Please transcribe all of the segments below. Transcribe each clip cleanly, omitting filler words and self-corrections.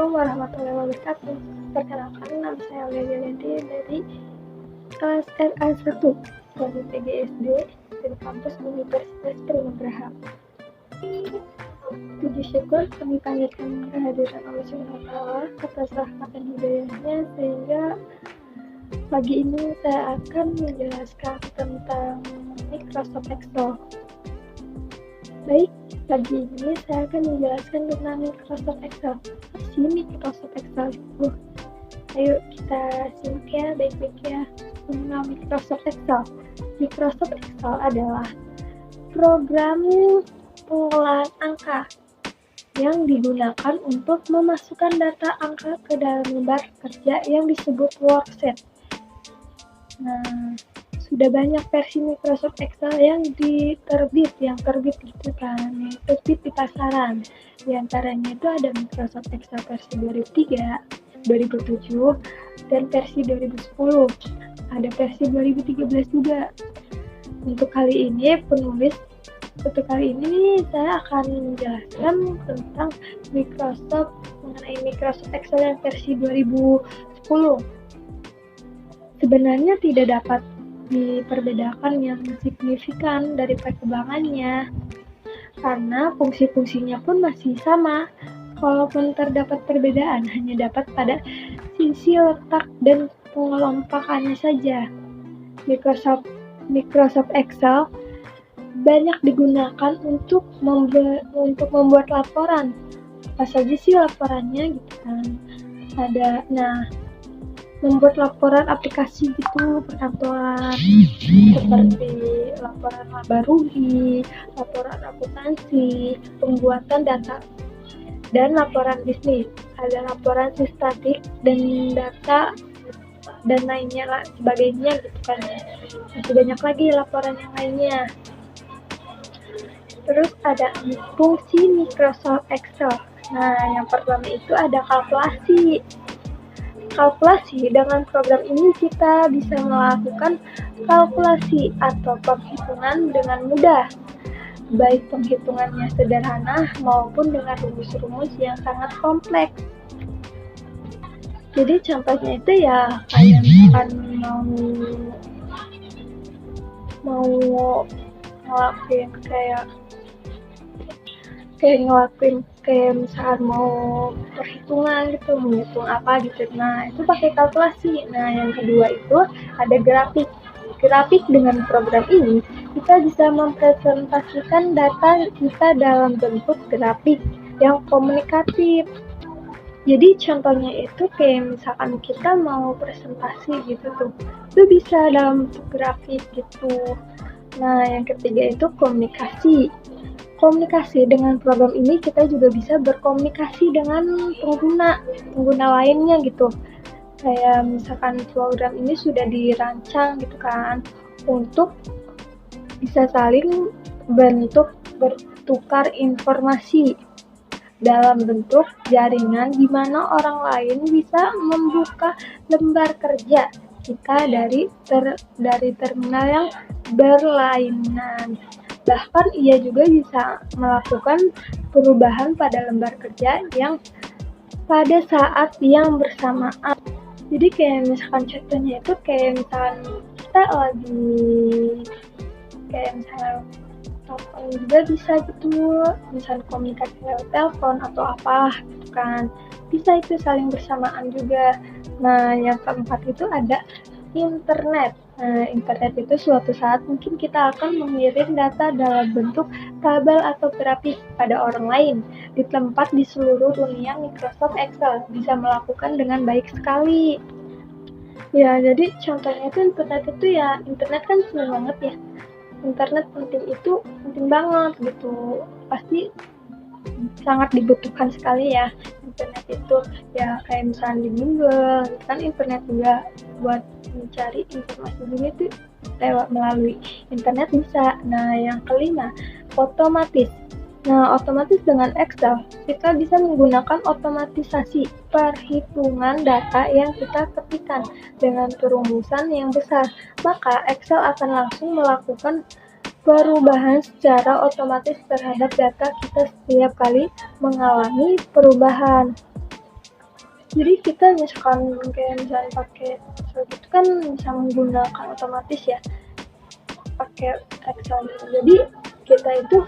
Assalamualaikum warahmatullahi wabarakatuh. Perkenalkan, nama saya Aulia Jayanti dari kelas RA1 kelas PGSD dari kampus Universitas Trinograha. Puji syukur kami panjatkan kehadiran Allah SWT atas rahmat dan hidayahnya, sehingga pagi ini saya akan menjelaskan tentang Microsoft Excel. Baik, pagi ini saya akan menjelaskan tentang Microsoft Excel. Apa sih Microsoft Excel itu? Ayo kita simak ya baik-baik ya mengenal Microsoft Excel. Microsoft Excel adalah program pengolahan angka yang digunakan untuk memasukkan data angka ke dalam lembar kerja yang disebut worksheet. Nah, sudah banyak versi Microsoft Excel yang terbit gitu kan, yang terbit di pasaran. Di antaranya itu ada Microsoft Excel versi 2003, 2007, dan versi 2010. Ada versi 2013 juga. Untuk kali ini saya akan menjelaskan tentang mengenai Microsoft Excel yang versi 2010. Sebenarnya tidak dapat diperbedakan yang signifikan dari perkembangannya, karena fungsi-fungsinya pun masih sama. Kalaupun terdapat perbedaan, hanya dapat pada sisi letak dan pengelompokannya saja. Microsoft Excel banyak digunakan untuk membuat laporan. Apa saja sih laporannya gitu kan? Membuat laporan aplikasi gitu, perkantoran, seperti laporan laba rugi, laporan akuntansi, pembuatan data, dan laporan bisnis. Ada laporan sistematik dan data dan lainnya sebagainya gitu kan. Masih banyak lagi laporan yang lainnya. Terus ada fungsi Microsoft Excel. Nah, yang pertama itu ada kalkulasi. Dengan program ini kita bisa melakukan kalkulasi atau penghitungan dengan mudah, baik penghitungannya sederhana maupun dengan rumus-rumus yang sangat kompleks. Jadi contohnya itu ya kayak misalkan mau ngelakuin kayak misalkan mau perhitungan gitu, menghitung apa gitu. Nah, itu pakai kalkulasi. Nah, yang kedua itu ada grafik. Dengan program ini kita bisa mempresentasikan data kita dalam bentuk grafik yang komunikatif. Jadi contohnya itu kayak misalkan kita mau presentasi gitu tuh, itu bisa dalam bentuk grafik gitu. Nah, yang ketiga itu komunikasi. Dengan program ini kita juga bisa berkomunikasi dengan pengguna lainnya gitu. Kayak misalkan program ini sudah dirancang gitu kan untuk bisa saling bertukar informasi dalam bentuk jaringan di mana orang lain bisa membuka lembar kerja kita dari terminal yang berlainan. Bahkan ia juga bisa melakukan perubahan pada lembar kerja yang pada saat yang bersamaan. Jadi kayak misalkan contohnya itu kayak misalkan kita telepon juga bisa gitu, misalkan komunikasi lewat telepon atau apa gitu kan, bisa itu saling bersamaan juga. Nah, yang keempat itu ada internet. Nah, internet itu suatu saat mungkin kita akan mengirim data dalam bentuk tabel atau grafik pada orang lain di tempat di seluruh dunia. Microsoft Excel bisa melakukan dengan baik sekali. Ya, jadi contohnya itu internet kan penting banget ya. Internet penting banget gitu. Pasti sangat dibutuhkan sekali ya internet itu. Ya kayak misalnya di Google kan internet juga buat mencari informasi ini tuh melalui internet bisa. Nah, yang kelima otomatis. Nah, otomatis dengan Excel kita bisa menggunakan otomatisasi perhitungan data yang kita ketikkan dengan perumusan yang besar. Maka Excel akan langsung melakukan perubahan secara otomatis terhadap data kita setiap kali mengalami perubahan. Jadi kita misalkan kayak misalnya pakai Excel gitu kan bisa menggunakan otomatis ya pakai Excel. Jadi kita itu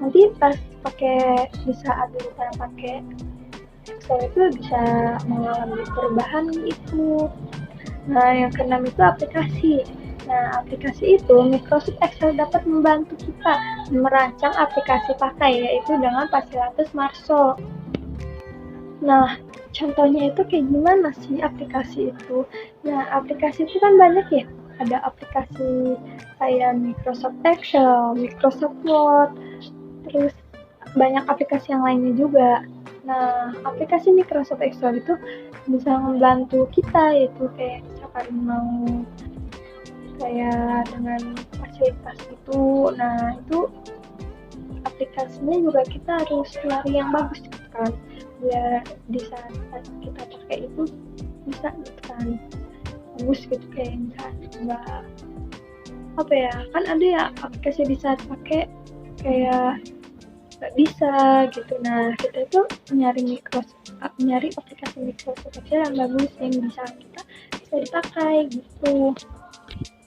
nanti pas pakai di saat kita pakai Excel itu bisa mengalami perubahan itu. Nah, yang keenam itu aplikasi. Nah, aplikasi itu Microsoft Excel dapat membantu kita merancang aplikasi pakai, yaitu dengan fasilitas Marshall. Nah, contohnya itu kayak gimana sih aplikasi itu? Nah, aplikasi itu kan banyak ya. Ada aplikasi kayak Microsoft Excel, Microsoft Word, terus banyak aplikasi yang lainnya juga. Nah, aplikasi Microsoft Excel itu bisa membantu kita, yaitu kayak misalkan mau kayak dengan fasilitas itu. Nah, itu aplikasinya juga kita harus cari yang bagus gitu kan, biar di saat kita pakai itu bisa gitu kan bagus gitu, kayak misalnya nggak apa ya, kan ada ya aplikasi di saat pakai kayak nggak bisa gitu. Nah, kita itu nyari aplikasi Microsoft Excel yang bagus yang bisa kita bisa dipakai gitu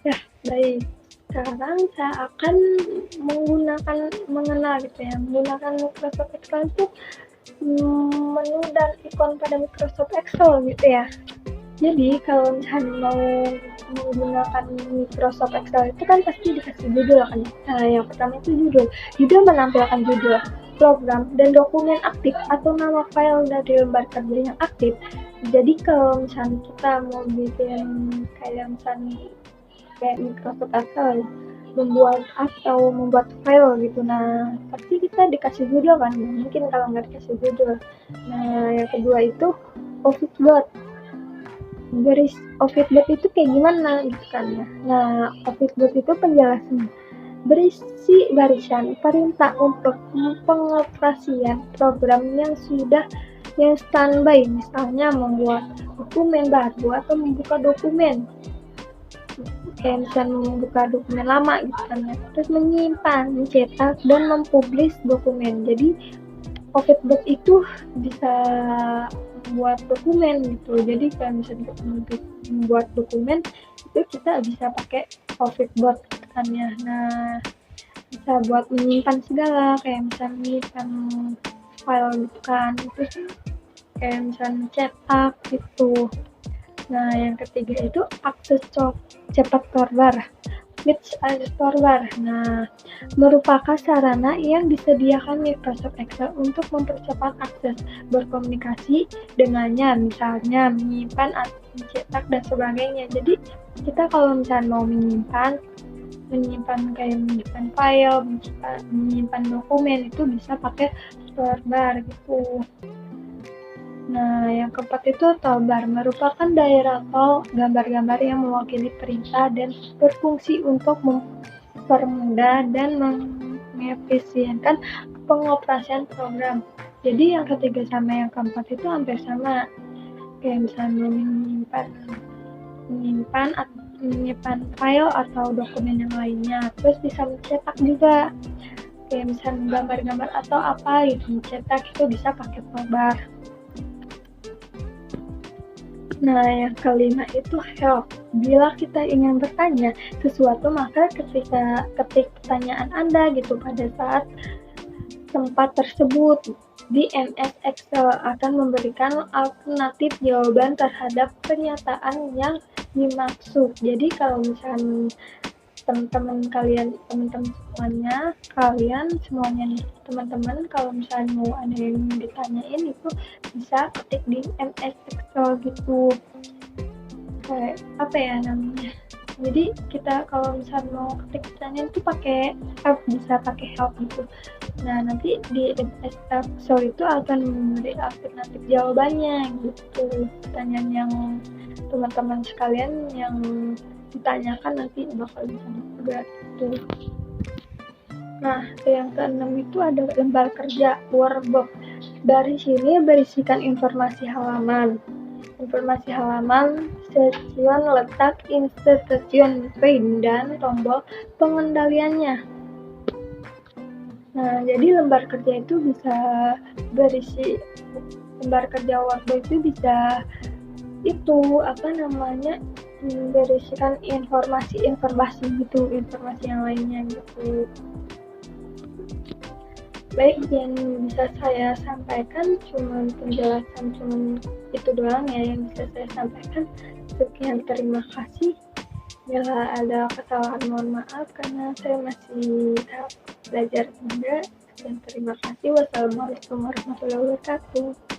ya. Baik, sekarang saya akan mengenal gitu ya, menggunakan Microsoft Excel itu menu dan ikon pada Microsoft Excel gitu ya. Jadi kalau misalnya mau menggunakan Microsoft Excel itu kan pasti dikasih judul kan. Nah, yang pertama itu judul. Judul menampilkan judul, program, dan dokumen aktif atau nama file dari lembar kerja yang aktif. Jadi kalau misalnya kita mau bikin kayak misalnya kayak Microsoft Excel membuat file gitu, nah pasti kita dikasih judul kan, mungkin kalau nggak dikasih judul. Nah, yang kedua itu Office Word. Garis Office Word itu kayak gimana gitu kan ya. Nah, Office Word itu penjelasan berisi barisan perintah untuk pengoperasian program yang standby, misalnya membuat dokumen baru atau membuka dokumen, kayak misalnya membuka dokumen lama gitu kan ya, terus menyimpan, mencetak, dan mempublish dokumen. Jadi Office Word itu bisa membuat dokumen gitu. Jadi kalau misalnya kita membuat dokumen itu kita bisa pakai Office Word kan ya. Nah, bisa buat menyimpan segala, kayak misalnya menyimpan file gitu kan, terus kayak misalnya cetak gitu. Nah, yang ketiga itu akses cepat toolbar. Fitch Toolbar. Nah, merupakan sarana yang disediakan Microsoft Excel untuk mempercepat akses berkomunikasi dengannya, misalnya menyimpan, mencetak, dan sebagainya. Jadi, kita kalau misalnya mau menyimpan kayak menyimpan file, menyimpan dokumen itu bisa pakai toolbar gitu. Nah, yang keempat itu toolbar, merupakan daerah atau gambar-gambar yang mewakili perintah dan berfungsi untuk mempermudah dan mengefisienkan pengoperasian program. Jadi yang ketiga sama yang keempat itu hampir sama, kayak misalnya menyimpan file atau dokumen yang lainnya, terus bisa mencetak juga, kayak misalnya gambar-gambar atau apa gitu, mencetak itu bisa pakai toolbar. Nah, yang kelima itu help. Bila kita ingin bertanya sesuatu, maka ketika ketik pertanyaan Anda gitu pada saat tempat tersebut di MS Excel akan memberikan alternatif jawaban terhadap pernyataan yang dimaksud. Jadi kalau misalnya teman-teman semuanya kalau misalnya mau ada yang ditanyain itu bisa ketik di MS Excel gitu, kayak apa ya namanya, jadi kita kalau misalnya mau ketik pertanyaan itu pakai help, bisa pakai help gitu. Nah, nanti di MS Excel itu akan memberi alternatif jawabannya gitu, pertanyaan yang teman-teman sekalian yang ditanyakan nanti bakal bisa juga gitu. Nah, yang keenam itu ada lembar kerja workbook. Dari sini berisikan informasi halaman, stasiun letak, stasiun pin, dan tombol pengendaliannya. Nah, jadi lembar kerja itu bisa berisi lembar kerja Word itu bisa itu apa namanya berisikan informasi gitu, informasi yang lainnya gitu. Baik, yang bisa saya sampaikan cuma penjelasan itu doang ya yang bisa saya sampaikan. Sekian, terima kasih. Bila ada kesalahan mohon maaf karena saya masih belajar juga. Dan terima kasih. Wassalamualaikum warahmatullahi wabarakatuh.